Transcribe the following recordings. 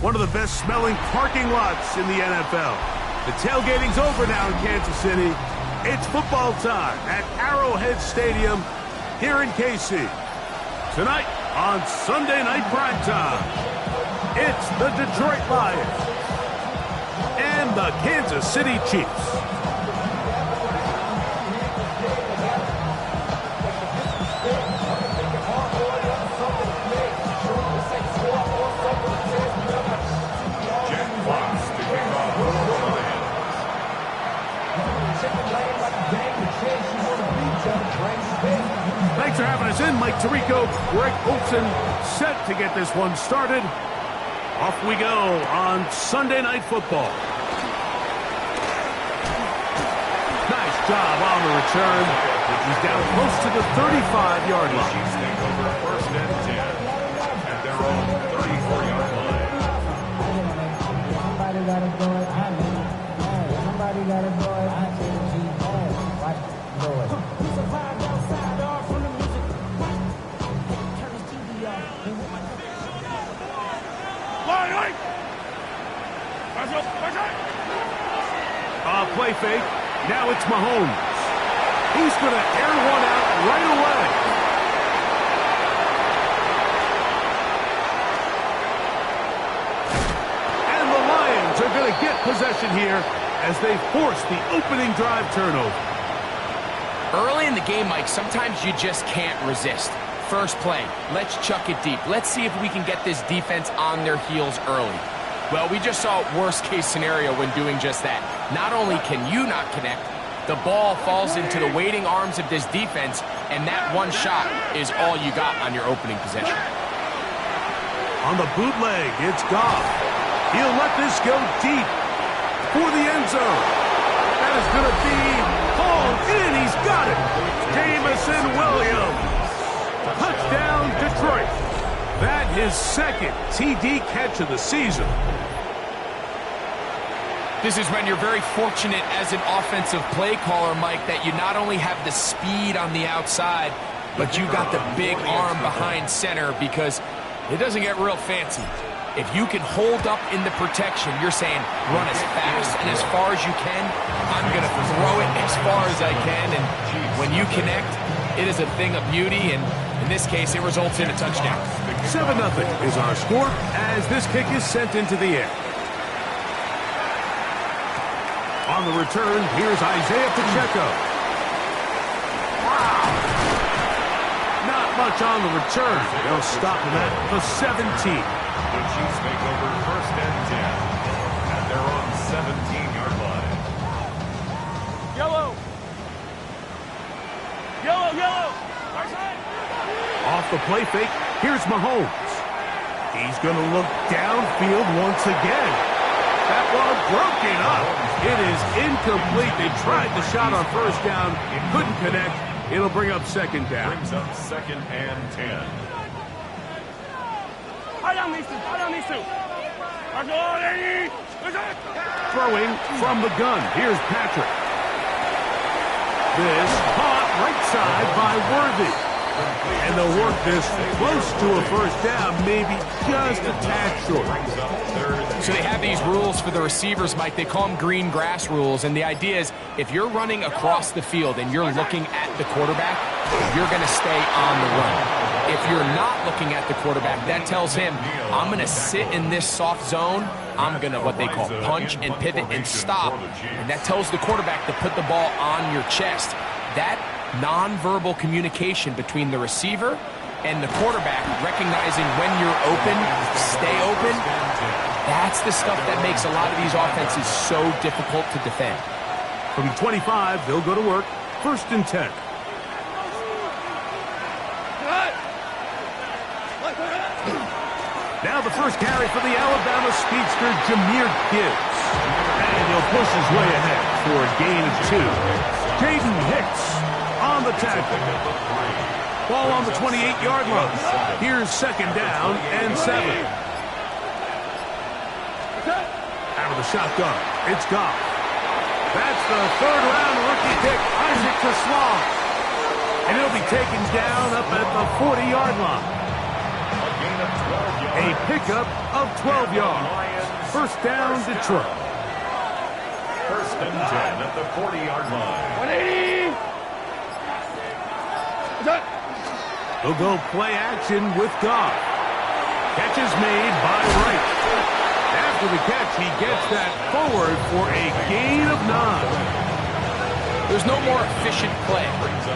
One of the best smelling parking lots in the NFL. The tailgating's over now in Kansas City. It's football time at Arrowhead Stadium here in KC. Tonight on Sunday Night Primetime, it's the Detroit Lions and the Kansas City Chiefs. Thanks for having us in, Mike Tirico, Greg Olsen, set to get this one started. Off we go on Sunday Night Football. Nice job on the return. He's down close to the 35-yard line. Chiefs take over first and 10 at their own 34-yard line. Somebody got a boy, I know. Somebody got a boy, I said G. Watch the boy. He's a vibe outside, all from the music. Turn his TV off. Play fake. Now it's Mahomes. He's going to air one out right away. And the Lions are going to get possession here as they force the opening drive turnover. Early in the game, Mike, sometimes you just can't resist. First play, let's chuck it deep. Let's see if we can get this defense on their heels early. Well, we just saw worst-case scenario when doing just that. Not only can you not connect, the ball falls into the waiting arms of this defense, and that one shot is all you got on your opening possession. On the bootleg, it's Goff. He'll let this go deep for the end zone. That is going to be hauled in. He's got it. Jameson Williams. Touchdown, Detroit. That his second TD catch of the season. This is when you're very fortunate as an offensive play caller, Mike, that you not only have the speed on the outside, but you got the big arm behind center, because it doesn't get real fancy. If you can hold up in the protection, you're saying run as fast and as far as you can. I'm going to throw it as far as I can, and when you connect, it is a thing of beauty, and in this case, it results in a touchdown. 7-0 is our score as this kick is sent into the air. On the return, here's Isaiah Pacheco. Wow! Not much on the return. They'll stop him at the 17. The Chiefs make over first and 10 at their own 17-yard line. Yellow! Yellow, yellow! Off the play fake, here's Mahomes. He's going to look downfield once again. That ball broken up. It is incomplete. They tried the shot on first down, couldn't connect. It'll bring up second down. Brings up second and 10. Throwing from the gun. Here's Patrick. This caught right side by Worthy. And they'll work this close to a first down, maybe just a tad short. So they have these rules for the receivers, Mike. They call them green grass rules. And the idea is if you're running across the field and you're looking at the quarterback, you're going to stay on the run. If you're not looking at the quarterback, that tells him, I'm going to sit in this soft zone. I'm going to, what they call, punch and pivot and stop. And that tells the quarterback to put the ball on your chest. That nonverbal communication between the receiver and the quarterback, recognizing when you're open, stay open, that's the stuff that makes a lot of these offenses so difficult to defend. From 25, they'll go to work. First and 10. Now the first carry for the Alabama speedster, Jahmyr Gibbs. And he'll push his way ahead for a gain of 2. Jaden Hicks on the tackle. Ball on the 28-yard line. Here's second down and 7. Out of the shotgun, it's Goff. That's the third-round rookie pick, Isaac TeSlaa. And he'll be taken down up at the 40-yard line. A pickup of 12 yards. First down, Detroit. First and 10 at the 40-yard line. 180. He'll go play action with Goff. Catch is made by Wright. After the catch, he gets that forward for a gain of 9. There's no more efficient play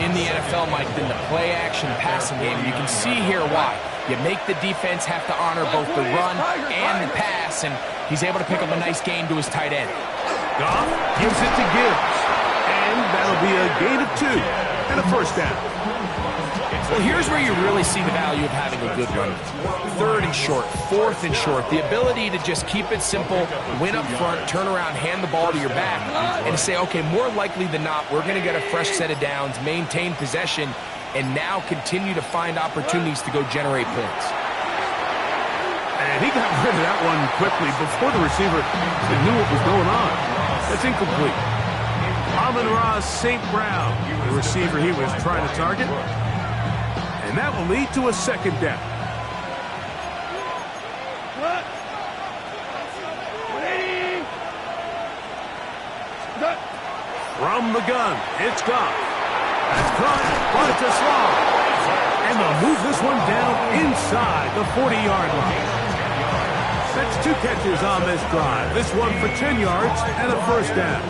in the NFL, Mike, than the play-action passing game. You can see here why. You make the defense have to honor both the run and the pass, and he's able to pick up a nice gain to his tight end. Goff gives it to Gibbs. And that'll be a gain of 2 and a first down. Well, here's where you really see the value of having a good run. Third and short, fourth and short. The ability to just keep it simple, win up front, turn around, hand the ball to your back, and to say, okay, more likely than not, we're going to get a fresh set of downs, maintain possession, and now continue to find opportunities to go generate points. And he got rid of that one quickly before the receiver knew what was going on. That's incomplete. Amon-Ra St. Brown, the receiver he was trying to target. And that will lead to a second down. What? 180. From the gun, it's Goff. That's caught by TeSlaa. And they'll move this one down inside the 40-yard line. That's 2 catches on this drive. This one for 10 yards and a first down.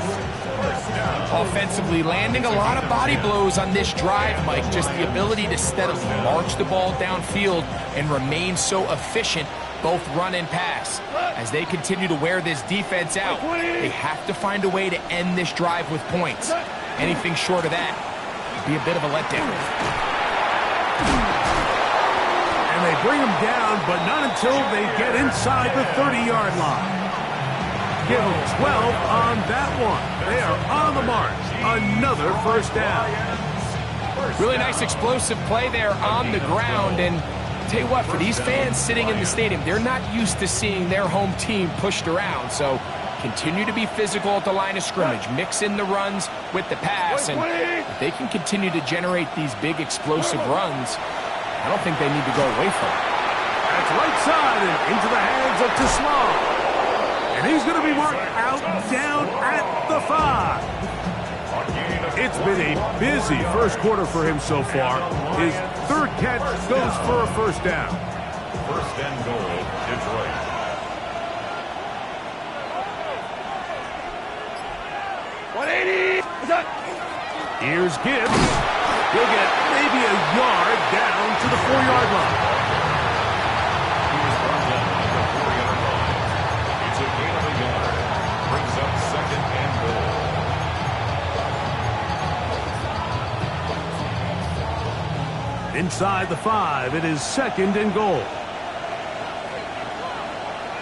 Offensively, landing a lot of body blows on this drive, Mike. Just the ability to steadily march the ball downfield and remain so efficient, both run and pass. As they continue to wear this defense out, they have to find a way to end this drive with points. Anything short of that would be a bit of a letdown. And they bring him down, but not until they get inside the 30-yard line. Give them 12 on that one. They are on the march. Another first down. Really nice explosive play there on the ground. And tell you what, for these fans sitting in the stadium, they're not used to seeing their home team pushed around. So continue to be physical at the line of scrimmage. Mix in the runs with the pass. And if they can continue to generate these big explosive runs, I don't think they need to go away from it. That's right side and into the hands of TeSlaa. And he's going to be marked out down at the 5. It's been a busy first quarter for him so far. His third catch goes for a first down. First and goal, Detroit. Here's Gibbs. He'll get maybe a yard down to the 4-yard line. He was brought down at the 4-yard line. It's a gain of a yard. Brings up second and goal. Inside the 5, it is second and goal.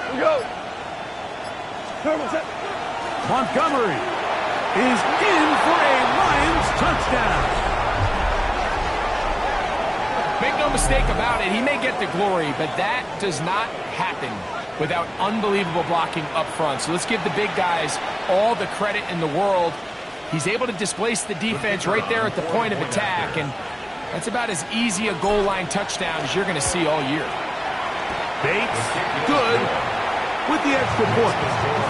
Here we go. Montgomery is in for a Lions touchdown. Make no mistake about it, he may get the glory, but that does not happen without unbelievable blocking up front. So let's give the big guys all the credit in the world. He's able to displace the defense right there at the point of attack, and that's about as easy a goal line touchdown as you're going to see all year. Bates, good, with the extra point.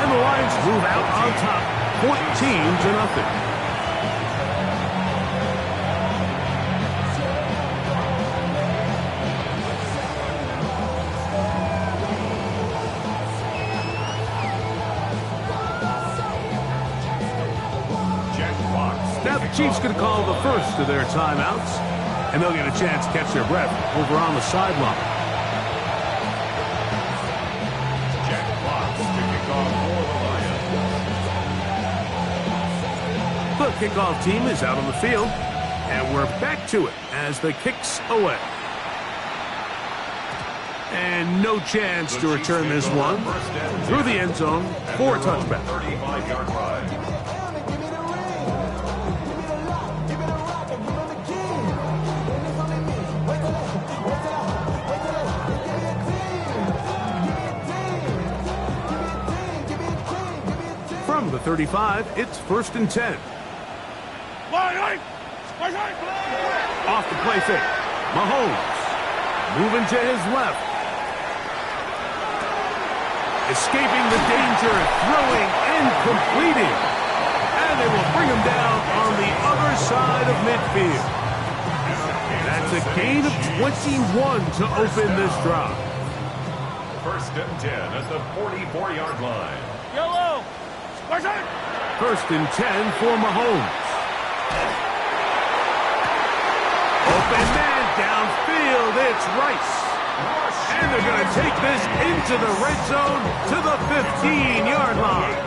And the Lions move out on top, 14-0. Now the Chiefs going to call the first of their timeouts, and they'll get a chance to catch their breath over on the sideline. Jack Fox to kick off for the Lions. The kickoff team is out on the field, and we're back to it as the kick's away. And no chance to return this one through the end zone for a touchback. 35-yard line. From the 35, it's 1st and 10. Off the play fake. Mahomes moving to his left. Escaping the danger, throwing and completing. And they will bring him down on the other side of midfield. That's a gain of 21 to open this drive. 1st and 10 at the 44-yard line. Yellow. 1st and 10 for Mahomes. Open man downfield, it's Rice. And they're going to take this into the red zone to the 15-yard line.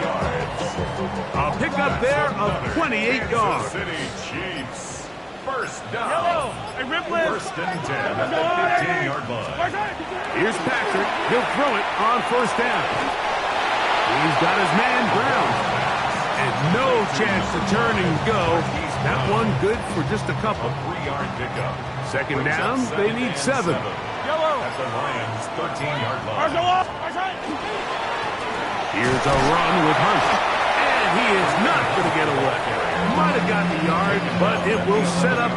A pickup there of 28 yards. City Chiefs. 1st down. Yellow. Hey, Ripley. 1st and 10 at the 15-yard line. Here's Patrick. He'll throw it on 1st down. He's got his man ground. And no chance to turn and go. That one good for just a couple. A 3-yard pickup. 2nd down, they need 7. Yellow. At the Lions' 13-yard line. Here's a run with Hunt. And he is not going to get away. Might have gotten the yard, but it will set up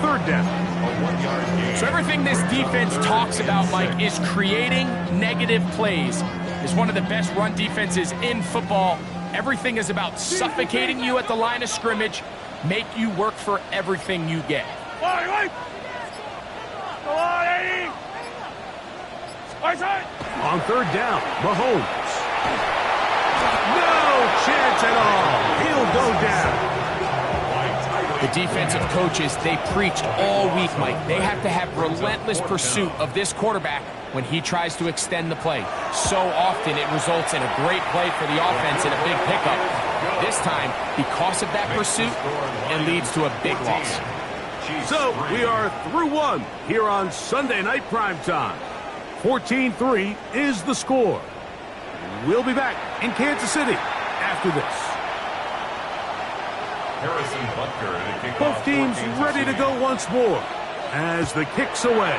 3rd down. A 1-yard gain. So everything this defense talks about, Mike, is creating negative plays. Is one of the best run defenses in football. Everything is about suffocating you at the line of scrimmage, make you work for everything you get. On 3rd down, Mahomes. No chance at all. He'll go down. The defensive coaches, they preached all week, Mike. They have to have relentless pursuit of this quarterback when he tries to extend the play. So often it results in a great play for the offense and a big pickup. This time, because of that pursuit, it leads to a big loss. So we are through one here on Sunday Night Primetime. 14-3 is the score. We'll be back in Kansas City after this. Harrison Butker at a kickoff. Both teams ready to go once more as the kick's away.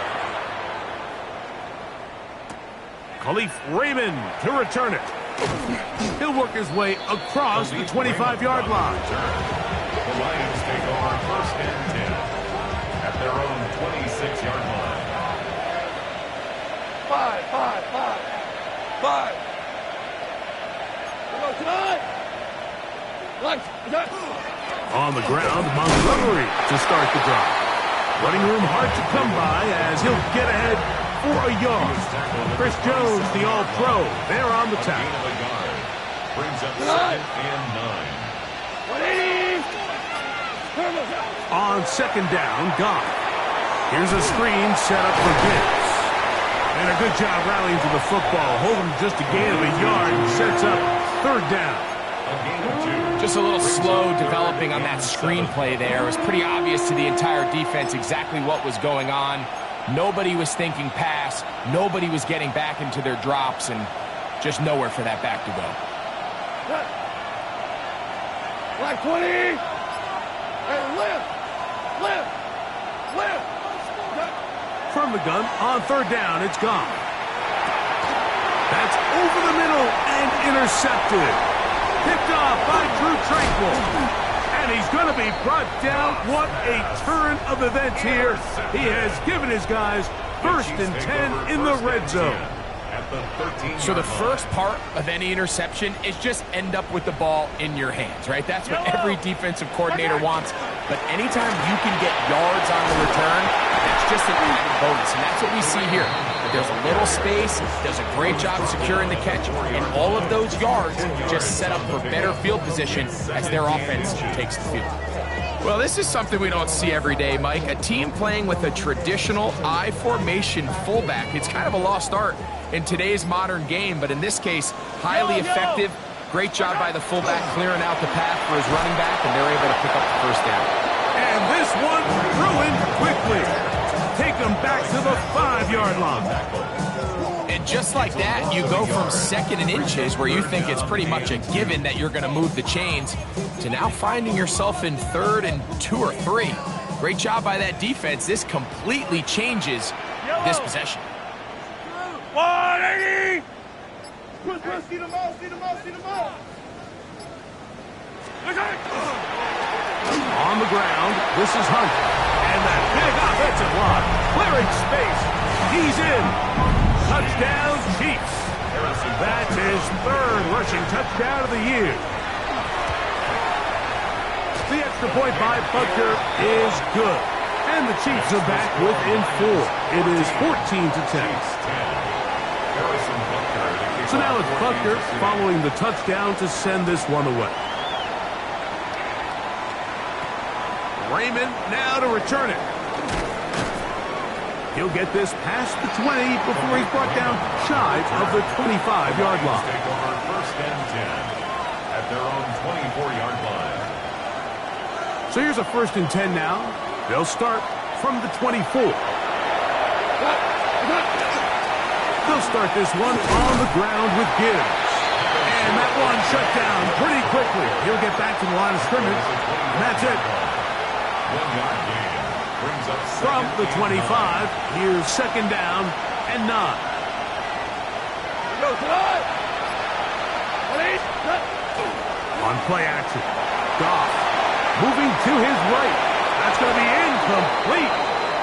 Khalif Raymond to return it. He'll work his way across the 25-yard line. The Lions take over 1st and 10 at their own 26-yard line. 5. On the ground, Montgomery to start the drive. Running room hard to come by as he'll get ahead for a yard. Chris Jones, the All-Pro, there on the tackle. Gain of a yard. Brings up 2nd and 9. On 2nd down, Goff. Here's a screen set up for Gibbs. And a good job rallying to the football. Holding just a gain of a yard and sets up 3rd down. A gain of 2. Just a little slow developing on that screenplay there. It was pretty obvious to the entire defense exactly what was going on. Nobody was thinking pass. Nobody was getting back into their drops, and just nowhere for that back to go. Black 20. Hey, lift. From the gun, on 3rd down, it's gone. That's over the middle and intercepted. Picked off by Drew Tranquill. And he's going to be brought down. What a turn of events here. He has given his guys 1st and 10 in the red zone. So the first part of any interception is just end up with the ball in your hands, right? That's what every defensive coordinator wants. But anytime you can get yards on the return, that's just an added bonus. And that's what we see here. There's a little space, does a great job securing the catch, and all of those yards just set up for better field position as their offense takes the field. Well, this is something we don't see every day, Mike. A team playing with a traditional I formation fullback. It's kind of a lost art in today's modern game, but in this case, highly effective. Great job by the fullback clearing out the path for his running back, and they're able to pick up the 1st down. And this one ruined quickly. Take them back to the 5-yard line. just like that, you go from 2nd and inches, where you think it's pretty much a given that you're going to move the chains, to now finding yourself in 3rd and 2 or 3. Great job by that defense. This completely changes this possession. 180! See them all, see them all, see them all! On the ground, this is Hunt. And that big offensive block, clearing space. He's in. Touchdown, Chiefs. That's his 3rd rushing touchdown of the year. The extra point by Butker is good. And the Chiefs are back within 4. It is 14-10. So now it's Butker following the touchdown to send this one away. Raymond now to return it. He'll get this past the 20 before he's brought down shy of the 25-yard line. Take over 1st and 10 at their own 24-yard line. So here's a 1st and 10 now. They'll start from the 24. They'll start this one on the ground with Gibbs. And that one shut down pretty quickly. He'll get back to the line of scrimmage. And that's it. 1-yard gain. Brings up From the 25, here's 2nd down and 9. Go, tonight! On play action, Goff moving to his right. That's going to be incomplete.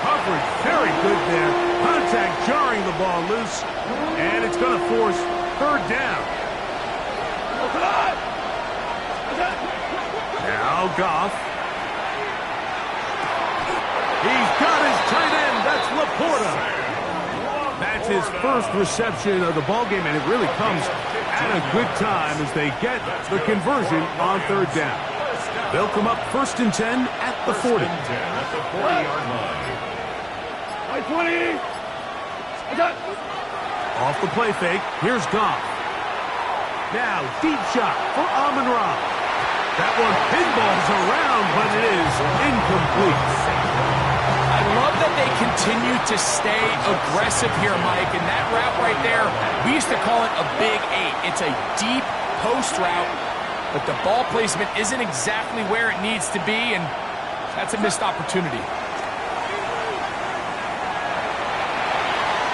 Coverage very good there. Contact jarring the ball loose. And it's going to force 3rd down. Now Goff. He's got his tight end. That's Laporta. That's his 1st reception of the ballgame, and it really comes at a good time as they get the conversion on 3rd down. They'll come up 1st and 10 at the 40. 10 at the 40-yard line. 20! Off the play fake, here's Goff. Now, deep shot for Amon-Ra. That one pinballs around, but it is incomplete. I love that they continue to stay aggressive here, Mike, and that route right there, we used to call it a big 8. It's a deep post route, but the ball placement isn't exactly where it needs to be, and that's a missed opportunity.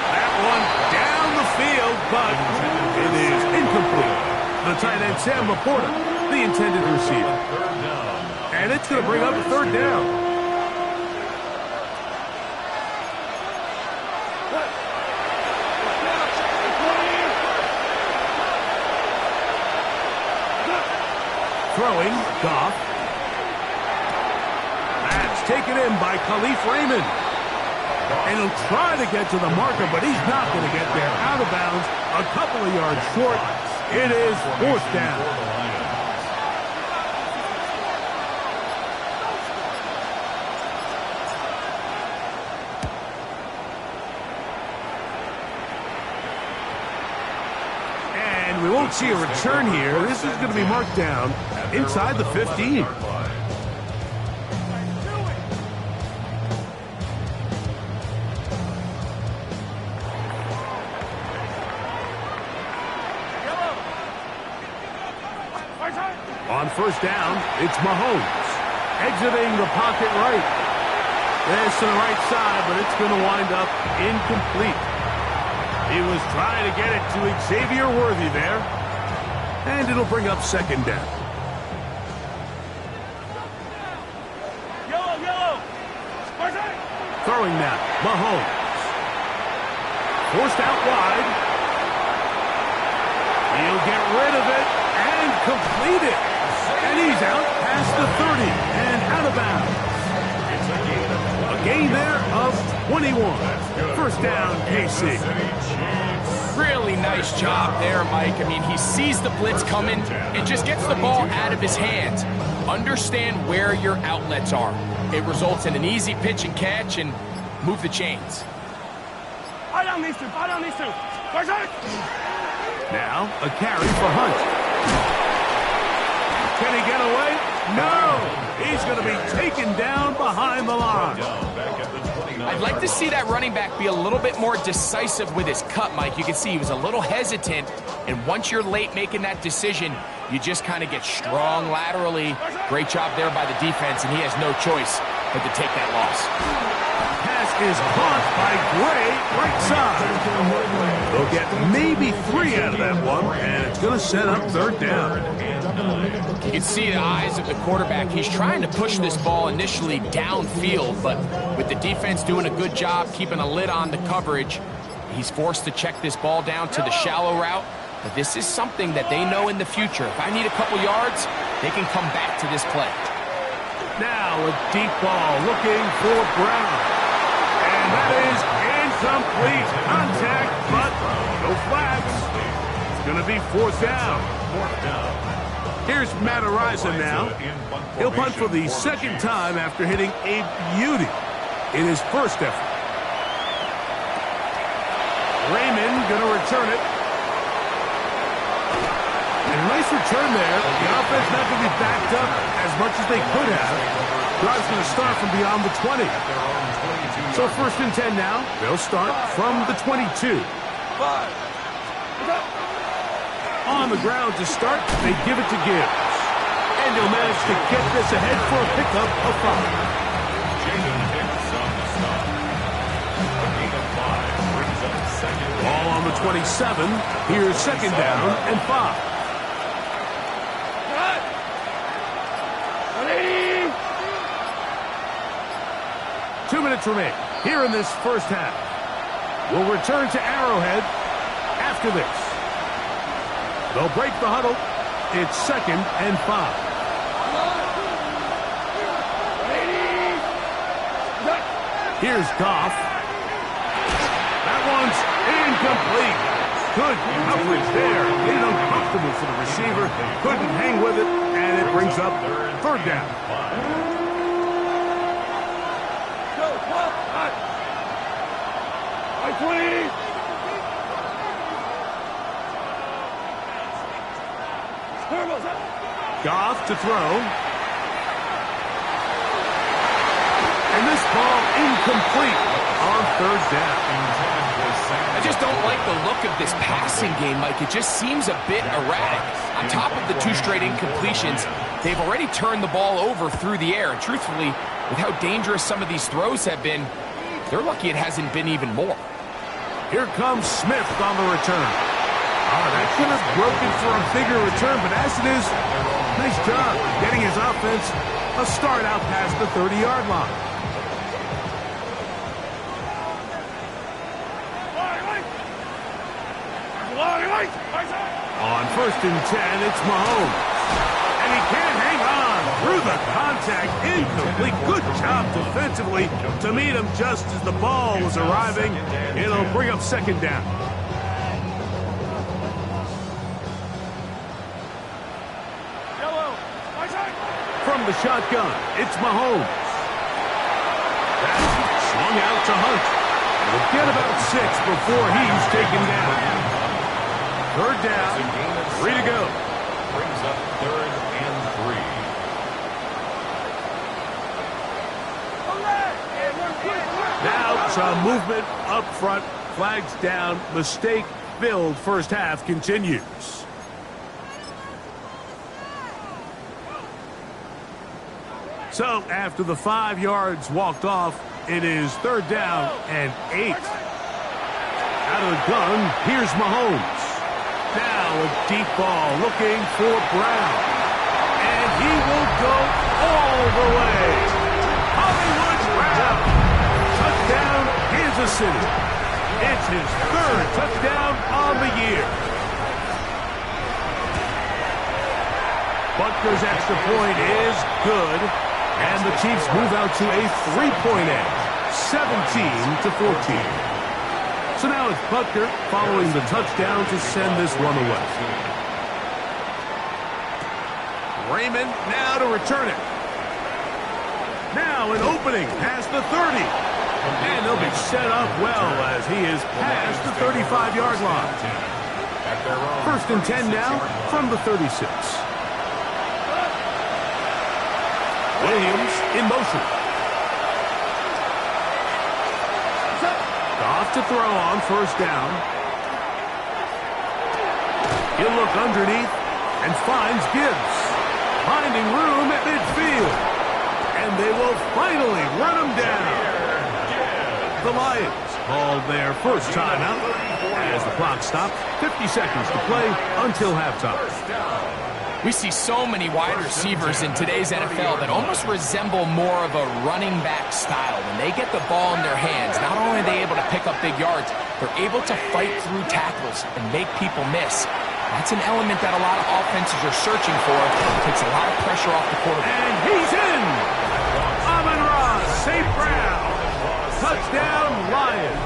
That one down the field, but it is incomplete. The tight end, Sam Laporta, the intended receiver. And it's going to bring up a 3rd down. Throwing, Goff. That's taken in by Khalif Raymond. And he'll try to get to the marker, but he's not going to get there. Out of bounds, a couple of yards short. It is 4th down. And we won't see a return here. This is going to be marked down inside the 15. On 1st down, it's Mahomes. Exiting the pocket right. This to the right side, but it's going to wind up incomplete. He was trying to get it to Xavier Worthy there. And it'll bring up 2nd down. Yellow! Throwing now, Mahomes. Forced out wide. He'll get rid of it and complete it. And he's out past the 30 and out of bounds. A gain there of 21. 1st down, KC. Really nice job there, Mike. I mean, he sees the blitz coming and just gets the ball out of his hands. Understand where your outlets are. It results in an easy pitch and catch and move the chains. Buy down these two. Now, a carry for Hunt. Can he get away? No! He's going to be taken down behind the line. I'd like to see that running back be a little bit more decisive with his cut, Mike. You can see he was a little hesitant, and once you're late making that decision, you just kind of get strong laterally. Great job there by the defense, and he has no choice but to take that loss. Pass is caught by Gray, right side. They'll get maybe 3 out of that one, and it's going to set up third down. You can see the eyes of the quarterback. He's trying to push this ball initially downfield, but with the defense doing a good job keeping a lid on the coverage, he's forced to check this ball down to the shallow route. But this is something that they know in the future. If I need a couple yards, they can come back to this play. Now a deep ball looking for Brown. And that is incomplete. Contact, but no flags. It's going to be fourth down. Here's Matt Araiza now. He'll punt for the second time after hitting a beauty in his first effort. Raymond going to return it. And nice return there. The offense not going to be backed up as much as they could have. Drive's going to start from beyond the 20. So first and 10 now. They'll start from the 22. On the ground to start, they give it to Gibbs. And he'll manage to get this ahead for a pickup of 5. Ball on the 27. Here's second down and 5. 2 minutes remain here in this first half. We'll return to Arrowhead after this. They'll break the huddle. It's second and 5. Here's Goff. That one's incomplete. Good coverage there. Made it uncomfortable for the receiver. Couldn't hang with it, and it brings up third down. Goff to throw. And this ball incomplete on third down. I just don't like the look of this passing game, Mike. It just seems a bit erratic. On top of the 2 straight incompletions, they've already turned the ball over through the air. And truthfully, with how dangerous some of these throws have been, they're lucky it hasn't been even more. Here comes Smith on the return. That could have broken for a bigger return, but as it is, nice job getting his offense a start out past the 30-yard line. On first and 10, it's Mahomes. And he can't hang on through the contact. Incomplete. Good job defensively to meet him just as the ball was arriving. It'll bring up second down. From the shotgun, it's Mahomes. That's swung out to Hunt. We'll get about 6 before he's taken down. Third down, 3 to go. Brings up third and 3. Now some movement up front. Flags down. Mistake-filled first half continues. So after the 5 yards walked off, it is third down and 8. Out of the gun, here's Mahomes. Now a deep ball looking for Brown. And he will go all the way. Hollywood Brown. Touchdown, Kansas City. It's his 3rd touchdown on the year. Butker's extra point is good. And the Chiefs move out to a 3-point edge, 17-14. So now it's Butker following the touchdown to send this one away. Raymond now to return it. Now an opening past the 30. And they'll be set up well as he is past the 35-yard line. First and 10 now from the 36. Williams in motion. Off to throw on first down. He'll look underneath and finds Gibbs. Finding room at midfield. And they will finally run him down. The Lions called their first timeout as the clock stopped. 50 seconds to play until halftime. We see so many wide receivers in today's NFL that almost resemble more of a running back style. When they get the ball in their hands, not only are they able to pick up big yards, they're able to fight through tackles and make people miss. That's an element that a lot of offenses are searching for. It takes a lot of pressure off the quarterback. And he's in! Amon-Ra, St. Brown. Touchdown, Lions.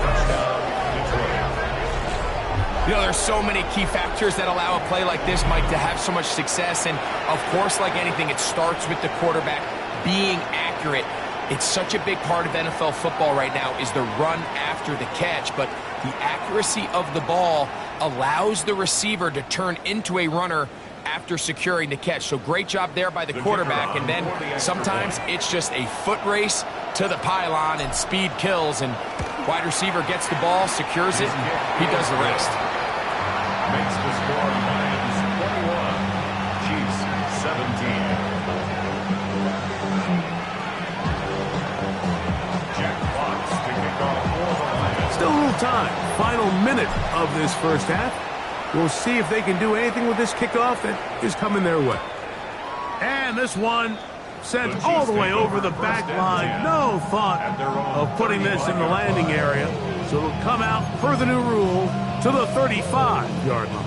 You know, there's so many key factors that allow a play like this, Mike, to have so much success. And, of course, like anything, it starts with the quarterback being accurate. It's such a big part of NFL football right now is the run after the catch. But the accuracy of the ball allows the receiver to turn into a runner after securing the catch. So great job there by the quarterback. And then sometimes it's just a foot race to the pylon and speed kills. And wide receiver gets the ball, secures it, and he does the rest. Makes the score Lions 21, Chiefs 17. Jack Fox to kick off for the Lions. Still a little time. Final minute of this first half. We'll see if they can do anything with this kickoff that is coming their way. And this one sent all the way over the back line. No thought of putting this in the landing area. So it'll come out per the new rule to the 35-yard line.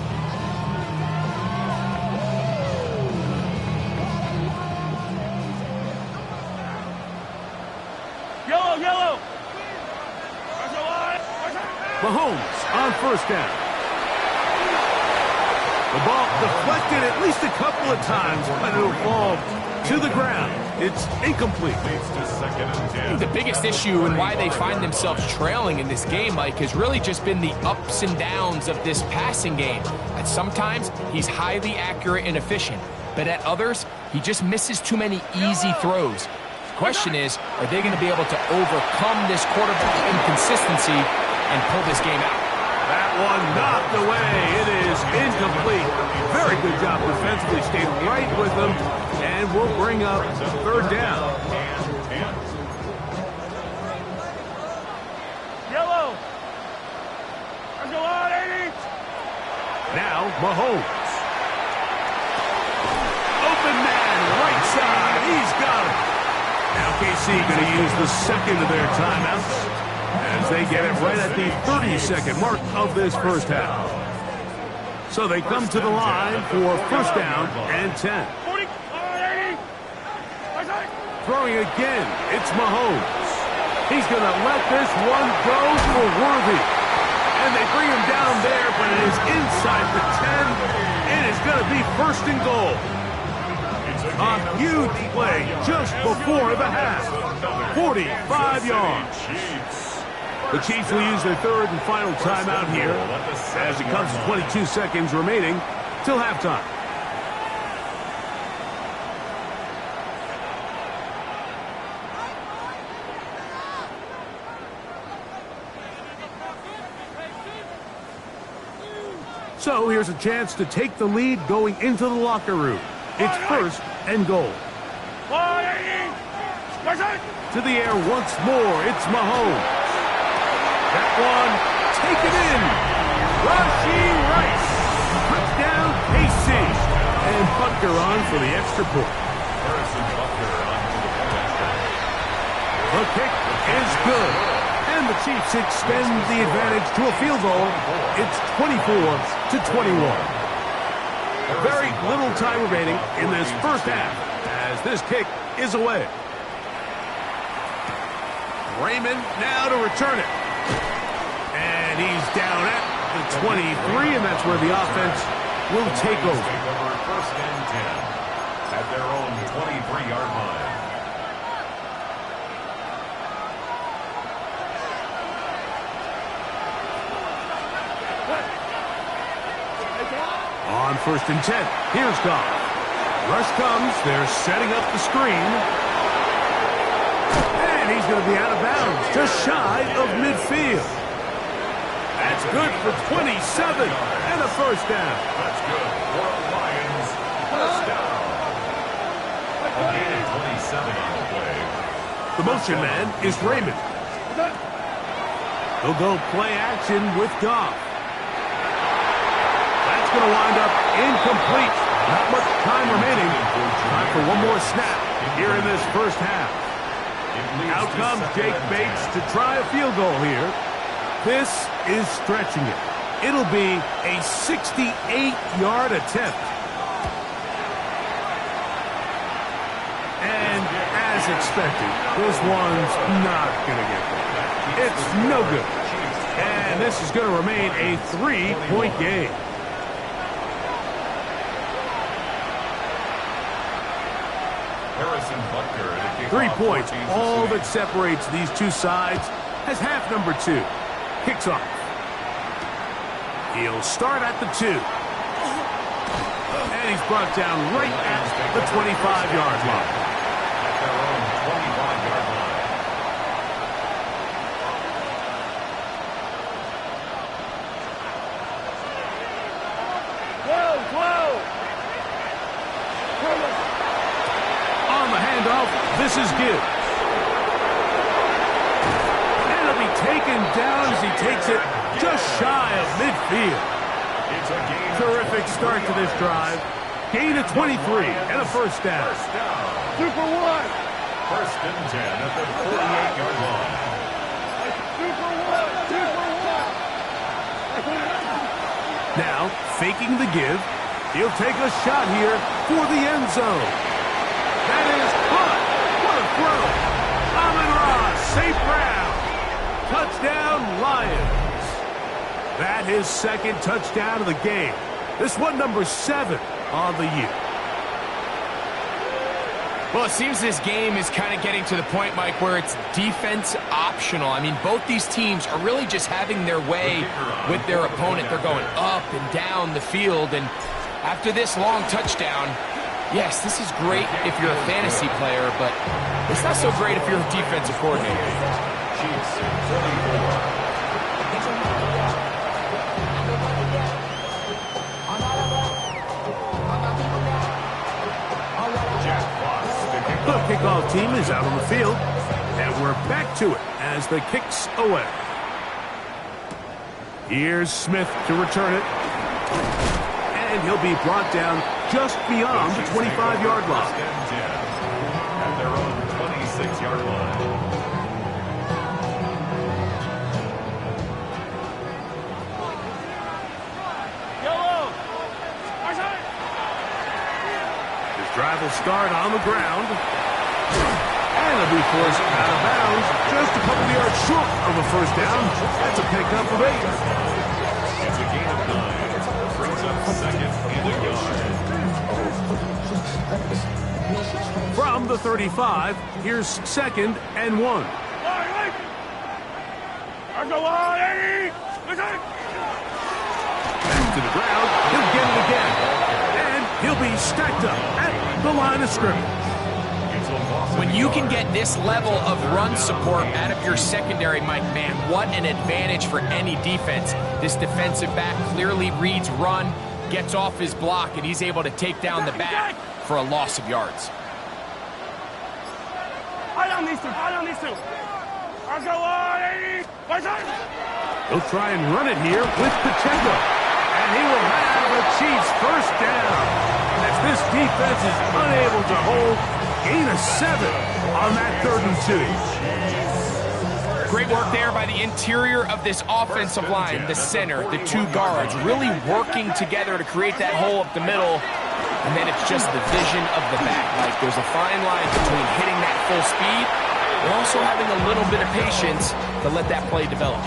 Yellow. Mahomes on first down. The ball deflected at least a couple of times, but it'll fall to the ground. It's incomplete. The biggest issue and why they find themselves trailing in this game, Mike, has really just been the ups and downs of this passing game. At sometimes, he's highly accurate and efficient, but at others, he just misses too many easy throws. The question is, are they going to be able to overcome this quarterback inconsistency and pull this game out? That one knocked away. It is incomplete. Very good job defensively. Stayed right with them, and we'll bring up third down. Yellow. There's a lot, 80. Now, Mahomes. Open man, right side. He's got it. Now KC going to use the second of their timeouts as they get it right at the 30-second mark of this first half. So they come to the line for first down and 10. 40, 80. Throwing again, it's Mahomes. He's going to let this one go for Worthy. And they bring him down there, but it is inside the 10. It is going to be first and goal. A huge play just before the half. 45 yards. The Chiefs will use their third and final timeout here as it comes to 22 seconds remaining till halftime. So here's a chance to take the lead going into the locker room. It's first and goal. 180. To the air once more, it's Mahomes. That one taken in. Rashee Rice. Touchdown, KC. And Butker on for the extra point. The kick is good. And the Chiefs extend the advantage to a field goal. It's 24-21. Very little time remaining in this first half as this kick is away. Raymond now to return it. And he's down at the 23, and that's where the offense will take over. First and 10 at their own 23-yard line. On first and 10, here's Goff. Rush comes, they're setting up the screen. And he's going to be out of bounds, just shy of midfield. That's good for 27 and a first down. That's good for the Lions. First down. A gain of 27 on the play. The motion man is Raymond. He'll go play action with Goff. That's going to wind up incomplete. Not much time remaining. Time for one more snap here in this first half. Out comes Jake Bates to try a field goal here. This is stretching it. It'll be a 68-yard attempt. And as expected, this one's not going to get there. It's no good. And this is going to remain a 3-point game. Harrison Butker to kick 3 off points, 14th all inning. that separates these two sides, as half number 2 kicks off. He'll start at the 2. And he's brought down right at the 25-yard line. At their own 25-yard line. On the handoff, this is Gibbs. And it'll be taken down as he takes it just shy of midfield. It's a gain. Terrific start to this drive. Gain of 23 and a first down. First down. Super one. First and 10 at the 48-yard line. Super one. Super one. Now, faking the give, he'll take a shot here for the end zone. That is caught. What a throw. Amon-Ra, St. Brown. Touchdown, Lions. That his second touchdown of the game. This one number 7 on the year. Well, it seems this game is kind of getting to the point, Mike, where it's defense optional. I mean, both these teams are really just having their way with their opponent. They're going up and down the field, and after this long touchdown, yes, this is great if you're a fantasy player, but it's not so great if you're a defensive coordinator. Chiefs 34. The kickoff team is out on the field, and we're back to it as the kick's away. Here's Smith to return it, and he'll be brought down just beyond the 25-yard line. First and 10 at their own 26-yard line. His drive will start on the ground. And it'll be forced out of bounds, just a couple yards short of a first down. That's a pickup of 8. It's a gain of 9. Brings up second and a yard. From the 35, here's second and 1. Back to the ground, he'll get it again. And he'll be stacked up at the line of scrimmage. When you can get this level of run support out of your secondary, Mike, man, what an advantage for any defense. This defensive back clearly reads run, gets off his block, and he's able to take down the back for a loss of yards. He'll try and run it here with Pacheco. And he will have the Chiefs first down. As this defense is unable to hold, gain of 7 on that 3rd and 2. Great work there by the interior of this offensive line, the center, the 2 guards, really working together to create that hole up the middle. And then it's just the vision of the back. Like there's a fine line between hitting that full speed and also having a little bit of patience to let that play develop.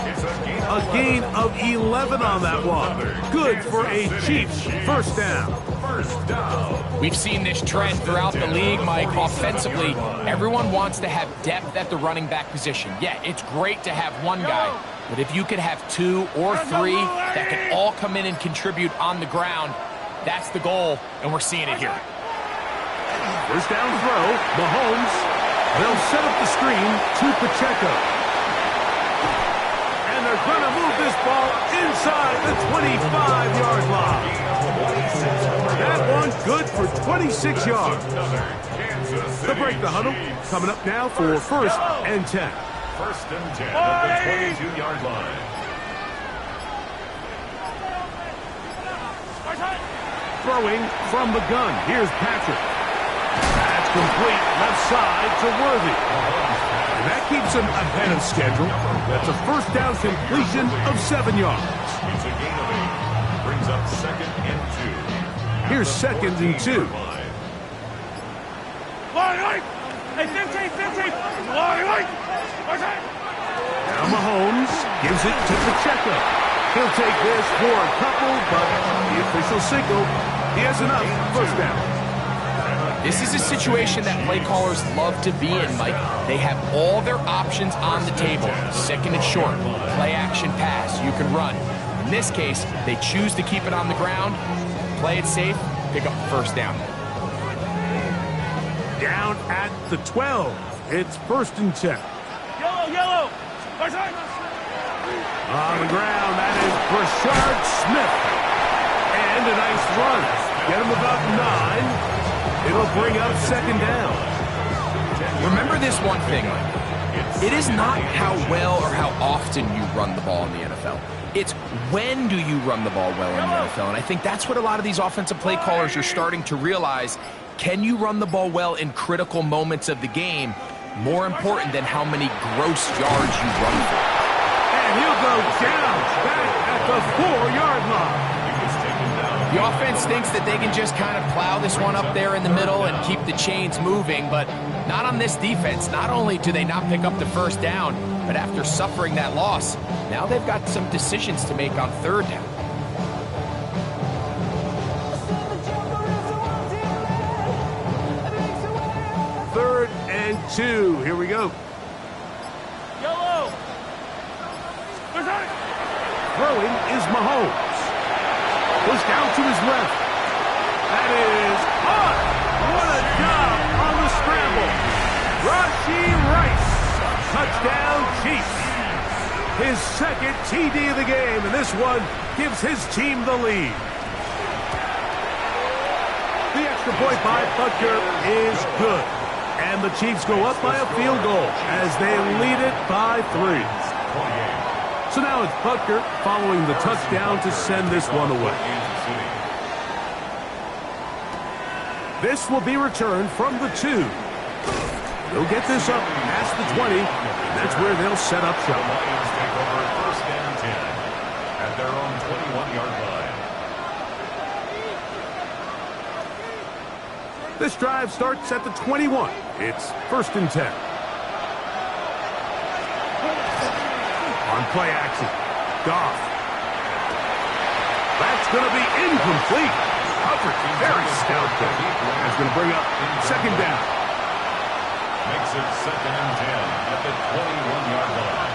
A gain of 11 on that one. Good for a Chiefs first down. First down. We've seen this trend throughout the league, Mike. Offensively, everyone wants to have depth at the running back position. Yeah, it's great to have one guy, but if you could have 2 or 3 that can all come in and contribute on the ground, that's the goal, and we're seeing it here. First down throw, Mahomes. They'll set up the screen to Pacheco. And they're going to move this ball inside the 25-yard line. That one good for 26 yards. They'll break the huddle. Coming up now for 1st and 10. 1st and 10 at the 22-yard line. Throwing from the gun. Here's Patrick. That's complete left side to Worthy. And that keeps him ahead of schedule. That's a 1st down completion of 7 yards. It's a gain of 8. Brings up 2nd and 2. Here's 2nd and 2. Now Mahomes gives it to Pacheco. He'll take this for a couple, but the official signal, he has enough. 1st down. This is a situation that play callers love to be in, Mike. They have all their options on the table. 2nd and short, play action pass, you can run. In this case, they choose to keep it on the ground, play it safe, pick up the 1st down. Down at the 12. It's 1st and 10. Yellow. On the ground, that is Brashard Smith. And a nice run. Get him about 9. It'll bring up 2nd down. Remember this one thing, Mike. It is not how well or how often you run the ball in the NFL. It's when do you run the ball well in the NFL. And I think that's what a lot of these offensive play callers are starting to realize. Can you run the ball well in critical moments of the game? More important than how many gross yards you run for. And he'll go down back at the 4-yard line. The offense thinks that they can just kind of plow this one up there in the middle and keep the chains moving, but not on this defense. Not only do they not pick up the 1st down, but after suffering that loss, now they've got some decisions to make on 3rd down. Third and 2. Here we go. Yellow. Throwing is Mahomes. Goes down to his left. That is caught. What a job on the scramble. Rashee Rice. Touchdown Chiefs. His 2nd TD of the game, and this one gives his team the lead. The extra point by Butker is good. And the Chiefs go up by a field goal as they lead it by 3. So now it's Butker following the touchdown to send this one away. This will be returned from the 2. They'll get this up past the 20, and that's where they'll set up shop. The Lions take over 1st and 10 at their own 21-yard line. This drive starts at the 21. It's 1st and 10. On play action, Goff. That's going to be incomplete. Covered very stout there. That's going to bring up 2nd down. Makes it 2nd and 10 at the 21-yard line.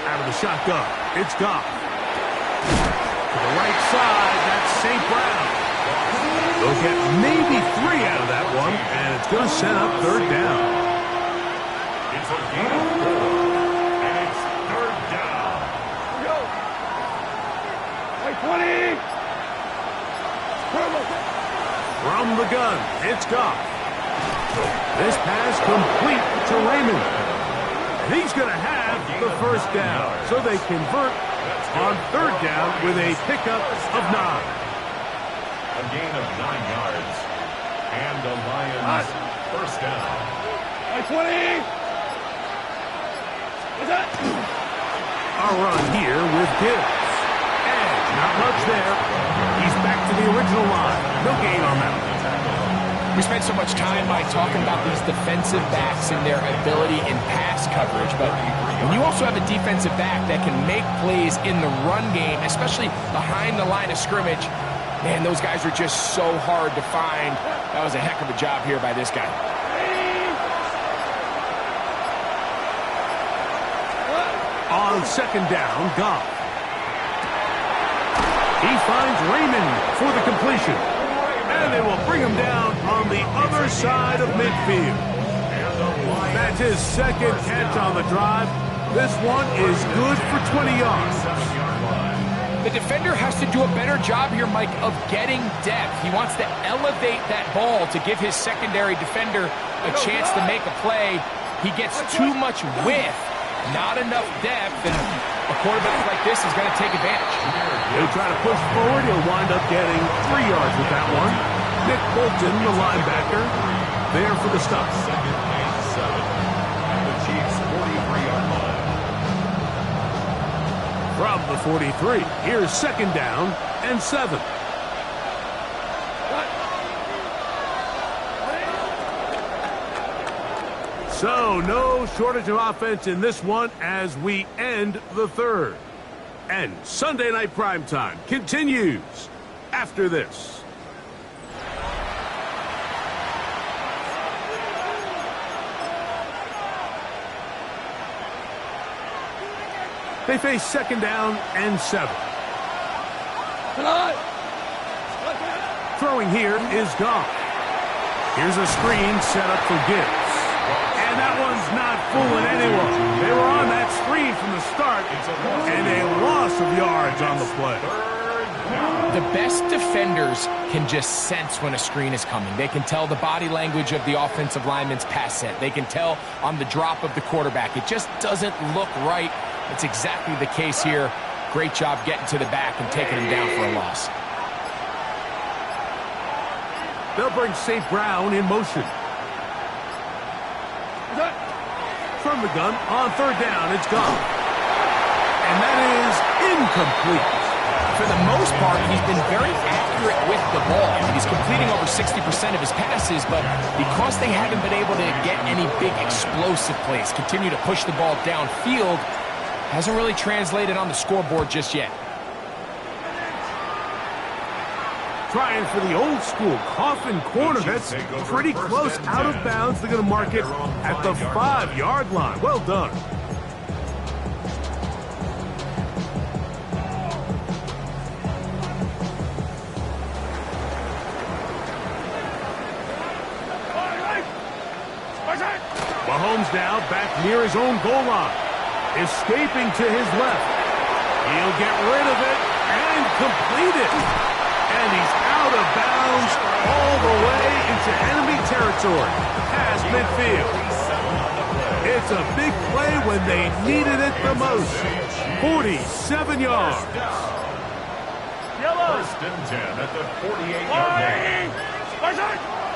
Out of the shotgun, it's Goff. To the right side, that's St. Brown. They'll get maybe 3 out of that one, and it's going to set up 3rd down. It's a gain of 4, and it's 3rd down. Go. 20. From the gun, it's Goff. This pass complete to Raymond. And he's going to have the 1st down. So they convert on 3rd down with a pickup of 9. A gain of 9 yards. And the Lions 1st down. 20. A run here with Gibbs. And not much there. He's back to the original line. No gain on that one. We spent so much time, Mike, talking about these defensive backs and their ability in pass coverage, but when you also have a defensive back that can make plays in the run game, especially behind the line of scrimmage, man, those guys are just so hard to find. That was a heck of a job here by this guy. On 2nd down, Goff. He finds Raymond for the completion. And And they will bring him down on the other side of midfield. That's his second catch on the drive. This one is good for 20 yards. The defender has to do a better job here, Mike, of getting depth. He wants to elevate that ball to give his secondary defender a chance to make a play. He gets too much width, not enough depth, and a quarterback like this is going to take advantage. They try to push forward. He'll wind up getting 3 yards with that one. Nick Bolton, the linebacker, there for the stop. Second and 7 at the Chiefs' 43-yard line. From the 43, here's second down and 7. So, no shortage of offense in this one as we end the third. And Sunday Night Primetime continues after this. They face second down and 7. Throwing here is gone. Here's a screen set up for Gibbs. And that one's not fooling anyone. They were on that screen from the start, and a loss of yards on the play. The best defenders can just sense when a screen is coming. They can tell the body language of the offensive lineman's pass set. They can tell on the drop of the quarterback. It just doesn't look right. It's exactly the case here. Great job getting to the back and taking him down for a loss. They'll bring St. Brown in motion. From the gun, on third down, it's gone. And that is incomplete. For the most part, he's been very accurate with the ball. He's completing over 60% of his passes, but because they haven't been able to get any big explosive plays, continue to push the ball downfield, hasn't really translated on the scoreboard just yet. Trying for the old school coffin corner. That's pretty close out of bounds. They're going to mark it at the 5-yard line. Well done. Mahomes now back near his own goal line. Escaping to his left. He'll get rid of it and complete it. And he's out of bounds all the way into enemy territory, past midfield. It's a big play when they needed it the most. 47 yards. First and 10 at the 48-yard line.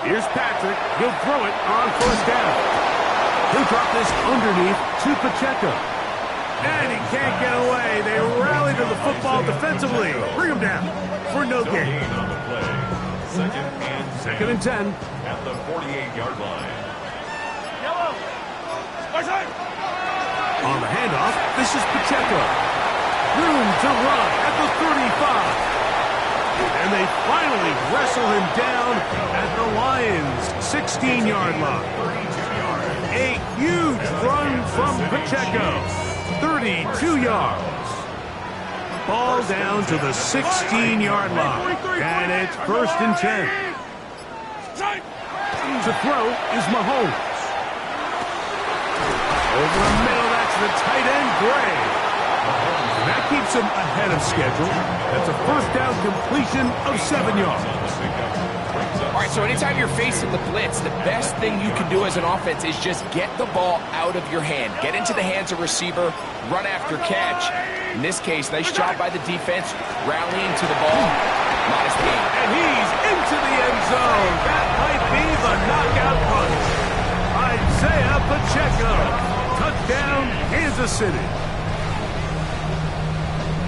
Here's Patrick. He'll throw it on first down. He'll drop this underneath to Pacheco. And he can't get away. They rally to the football defensively. Bring him down for no gain. On the play. Second and 10. at the 48-yard line. On the handoff, this is Pacheco. Room to run at the 35. And they finally wrestle him down at the Lions' 16-yard line. A huge run from Pacheco. 32 yards. Ball down to the 16-yard line. And it's first and 10. To throw is Mahomes. Over the middle, that's the tight end, Gray. And that keeps him ahead of schedule. That's a first down completion of 7 yards. All right, so anytime you're facing the blitz, the best thing you can do as an offense is just get the ball out of your hand. Get into the hands of receiver, run after catch. In this case, nice job by the defense, rallying to the ball. Modest gain. And he's into the end zone. That might be the knockout punch. Isaiah Pacheco. Touchdown, Kansas City.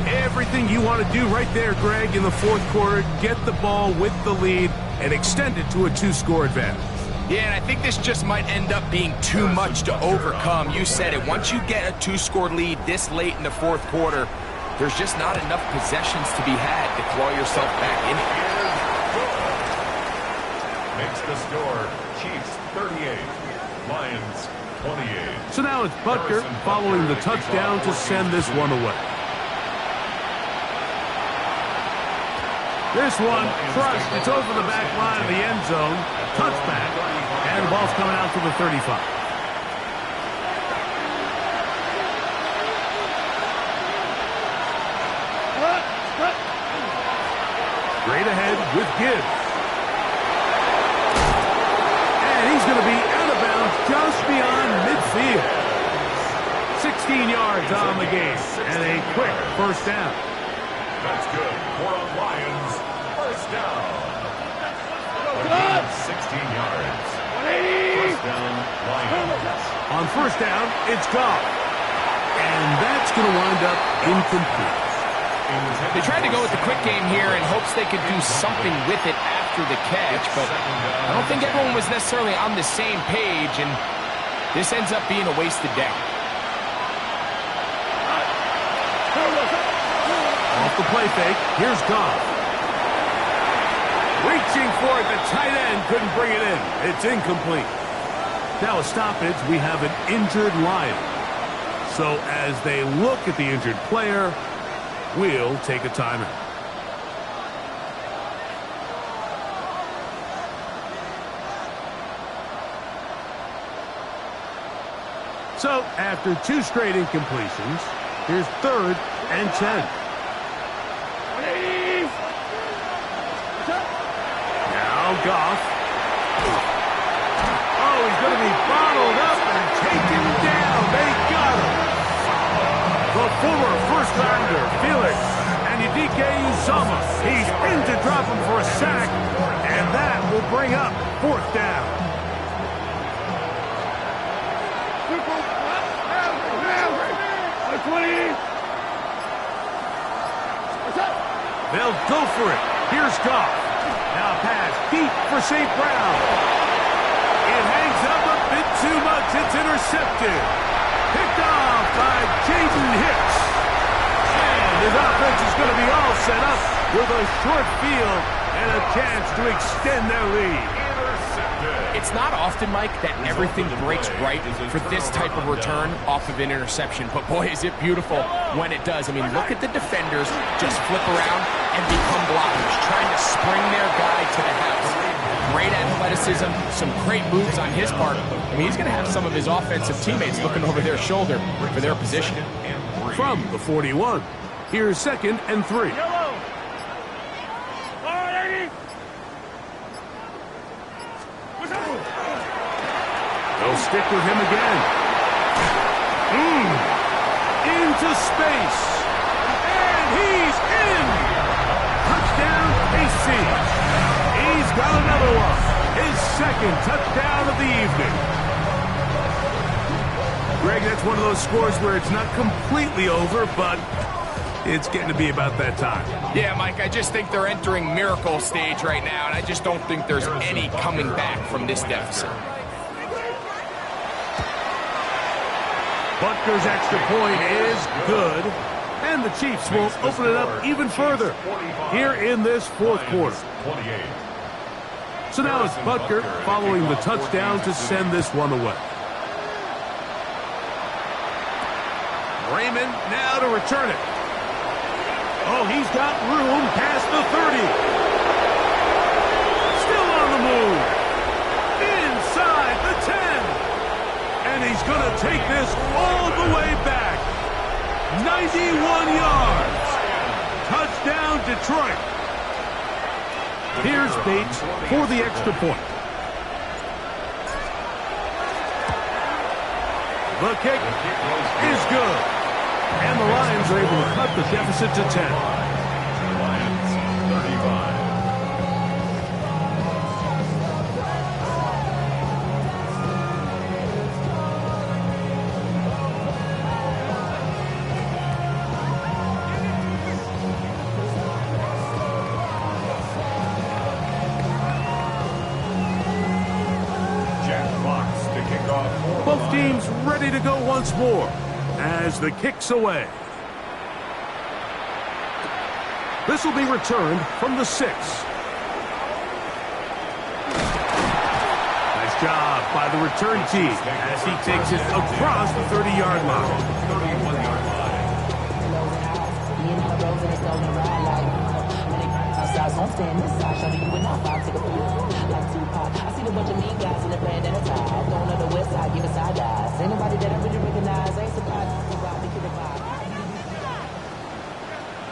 Everything you want to do right there, Greg, in the fourth quarter. Get the ball with the lead and extend it to a 2-score advantage. Yeah, and I think this just might end up being too much to overcome. You said it. Once you get a 2-score lead this late in the fourth quarter, there's just not enough possessions to be had to claw yourself back in it. Makes the score Chiefs 38, Lions 28. So now it's Butker following the touchdown to send this one away. This one crushed. It's over the back line of the end zone. Touchback. And the ball's coming out to the 35. Straight ahead with Gibbs. And he's going to be out of bounds just beyond midfield. 16 yards on the game. And a quick first down. That's good for the Lions. First down. 16 yards. First down, Lions. On first down, it's Goff. And that's going to wind up incomplete. They tried to go with the quick game here in hopes they could do something with it after the catch, but I don't think everyone was necessarily on the same page, and this ends up being a wasted down. Off the play fake, here's Goff. Reaching for it, the tight end couldn't bring it in. It's incomplete. Now a stoppage, we have an injured Lion. So as they look at the injured player, we'll take a timeout. So after two straight incompletions, here's 3rd and 10. Now Goff. Oh, he's going to be bottled up and taken down. They got him. The former first-rounder, Felix Anudike Uzomah. He's in to drop him for a sack, and that will bring up 4th down. They'll go for it. Here's Goff. Now pass deep for St. Brown. It hangs up a bit too much. It's intercepted. Picked off by Jaden Hicks. And his offense is going to be all set up with a short field and a chance to extend their lead. It's not often, Mike, that everything breaks right for this type of return off of an interception. But, boy, is it beautiful when it does. I mean, look at the defenders just flip around and become blockers, trying to spring their guy to the house. Great athleticism, some great moves on his part. I mean, he's going to have some of his offensive teammates looking over their shoulder for their position. From the 41, here's 2nd and 3. They'll stick with him again. Into space. And he's in. Touchdown, KC. He's got another one. His 2nd touchdown of the evening. Greg, that's one of those scores where it's not completely over, but it's getting to be about that time. Yeah, Mike, I just think they're entering miracle stage right now, and I just don't think there's any coming back from this deficit. Butker's extra point is good, and the Chiefs will open it up even further here in this 4th quarter. So now it's Butker following the touchdown to send this one away. Raymond now to return it. Oh, he's got room past the 30. Still on the move. Inside the 10. And he's going to take this all the way back. 91 yards. Touchdown, Detroit. Here's Bates for the extra point. The kick is good. And the Lions are able to cut the deficit to 10. Lions 35. Both teams ready to go once more as the kick's away. This will be returned from the 6. Nice job by the return team as he takes it across the 30-yard line. 31-yard line. sides, don't stand this side. Show you and I vibe, take a pill. Like Tupac, I see a bunch of mean guys in the band and a tie. Going on the west side, giving side eyes. Ain't nobody that I really recognize. Ain't surprised to ride me to the vibe.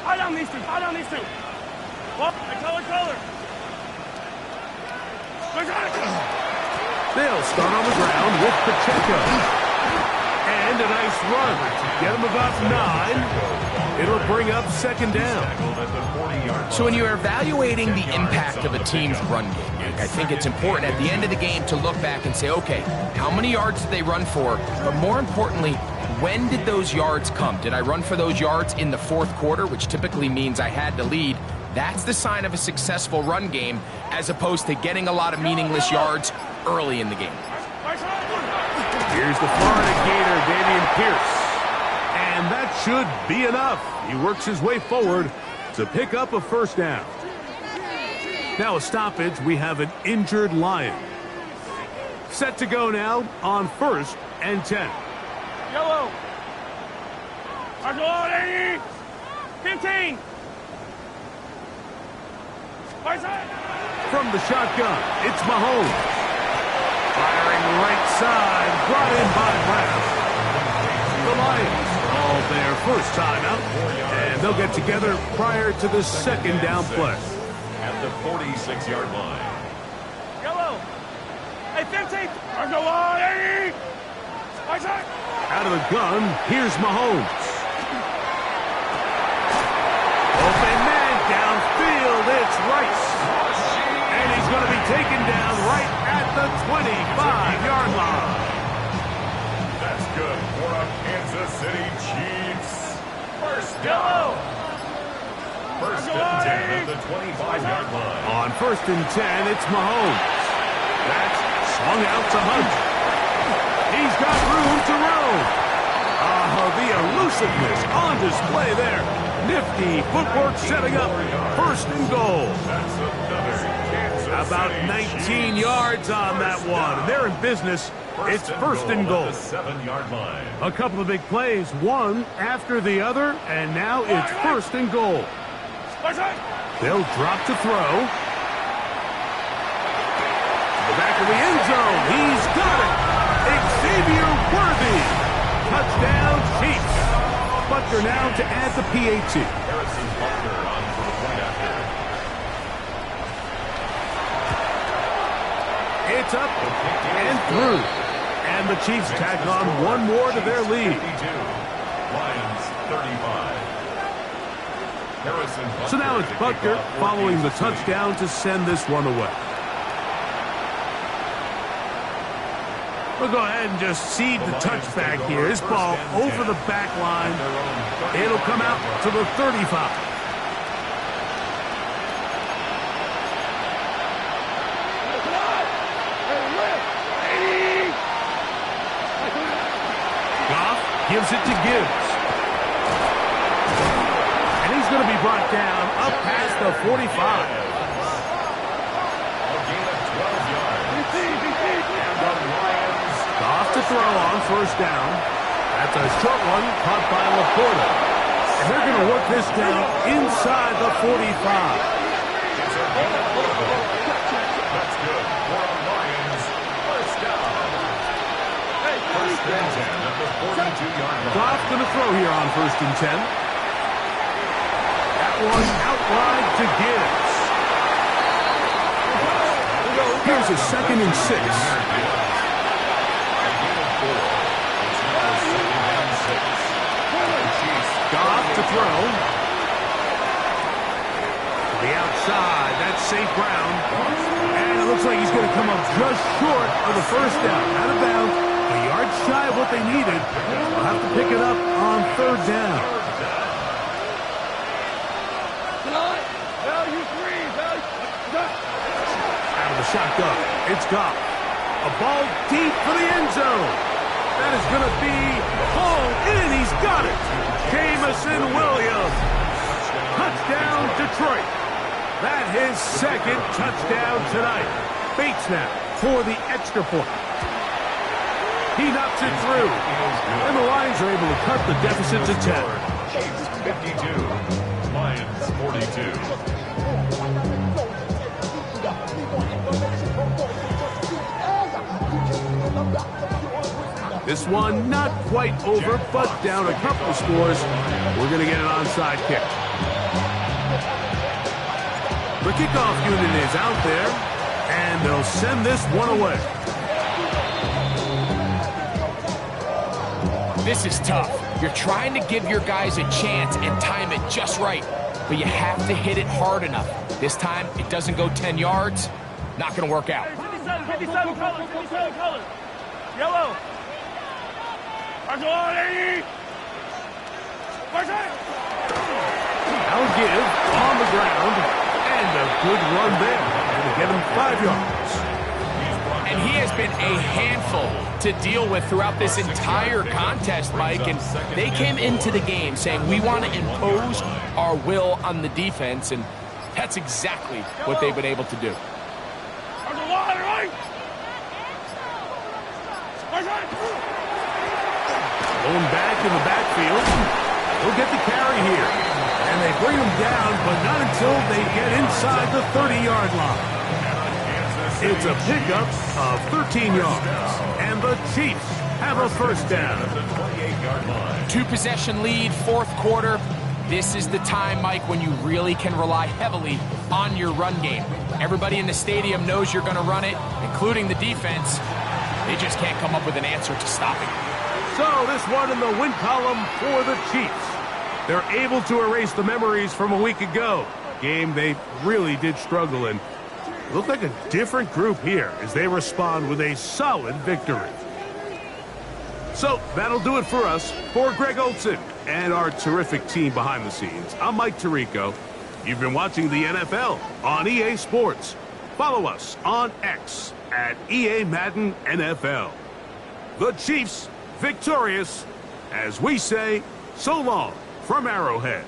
High down these two. High down these two. Well, color. They'll start on the ground with Pacheco. And a nice run. Get him about 9. It'll bring up second down. So when you're evaluating the impact of a team's run game, I think it's important at the end of the game to look back and say, okay, how many yards did they run for? But more importantly, when did those yards come? Did I run for those yards in the fourth quarter, which typically means I had the lead? That's the sign of a successful run game, as opposed to getting a lot of meaningless yards early in the game. Here's the Florida Gator, Dameon Pierce. And that should be enough. He works his way forward to pick up a first down. Now a stoppage. We have an injured Lion. Set to go now on 1st and 10. Yellow. Argolini. 15. From the shotgun, it's Mahomes. Firing right side, brought in by Brown. The Lions called their first timeout, and they'll get together prior to the second down play. At the 46-yard line. Yellow. Hey, 15. Argolini. Out of the gun, here's Mahomes. Open man downfield, it's Rice. And he's going to be taken down right at the 25-yard line. That's good for a Kansas City Chiefs. First Yellow. down. First and 10 at the 25-yard line. On 1st and 10, it's Mahomes. That's swung out to Hunt. He's got room to roam. The elusiveness on display there. Nifty footwork setting up 1st and goal. That's another Kansas About 19 yards on that one. They're in business. It's 1st and goal. At the 7-yard line. A couple of big plays, one after the other, and now it's 1st and goal. They'll drop to throw. To the back of the end zone. He's got it. Xavier Worthy. Touchdown, Chiefs. Butker now to add the PAT. Harrison Butker on for the point after. It's up and through. And the Chiefs tack on one more to their lead. 52. Lions 35. Harrison Butker So now it's to kick Butker off for following the Kansas City. touchdown to send this one away. We'll go ahead and just cede the touchback here. This ball over the back line. It'll come out to the 35. Goff gives it to Gibbs. And he's going to be brought down up past the 45. A gain of 12 yards. And the Lions Goff to throw on 1st down. That's a short one caught by Laporta. And they're going to work this down inside the 45. It's a gain of 11. That's good for the Lions. First down. First and 10 at the 42-yard line. Goff going to throw here on 1st and 10. That one out wide to Gibbs. Here's a 2nd and 6. Goff to throw. To the outside, that's St. Brown. And it looks like he's going to come up just short of the 1st down. Out of bounds, a yard shy of what they needed. They'll have to pick it up on 3rd down. Out of the shotgun, it's Goff. A ball deep for the end zone. That is going to be hauled in. He's got it. Jameson Williams. Touchdown, Detroit. That his 2nd touchdown tonight. Bates now for the extra point. He knocks it through. And the Lions are able to cut the deficit to 10. Chiefs 52. Lions 42. This one not quite over, but down a couple of scores. We're going to get an onside kick. The kickoff unit is out there, and they'll send this one away. This is tough. You're trying to give your guys a chance and time it just right, but you have to hit it hard enough. This time, it doesn't go 10 yards. Not going to work out. 57 colors, 57 colors. Yellow. Marshall on 80. Marshall. Now give on the ground, and a good run there. Going to get him 5 yards. And he has been a handful to deal with throughout this entire contest, Mike. And they came into the game saying, we want to impose our will on the defense, and that's exactly what they've been able to do. Going back in the backfield. He'll get the carry here. And they bring him down, but not until they get inside the 30-yard line. It's a pickup of 13 yards. And the Chiefs have a first down. 2-possession lead, fourth quarter. This is the time, Mike, when you really can rely heavily on your run game. Everybody in the stadium knows you're going to run it, including the defense. They just can't come up with an answer to stopping it. So this one in the win column for the Chiefs. They're able to erase the memories from a week ago. Game they really did struggle in. Look like a different group here as they respond with a solid victory. So that'll do it for us. For Greg Olsen and our terrific team behind the scenes, I'm Mike Tirico. You've been watching the NFL on EA Sports. Follow us on X at EA Madden NFL. The Chiefs victorious as we say so long from Arrowhead.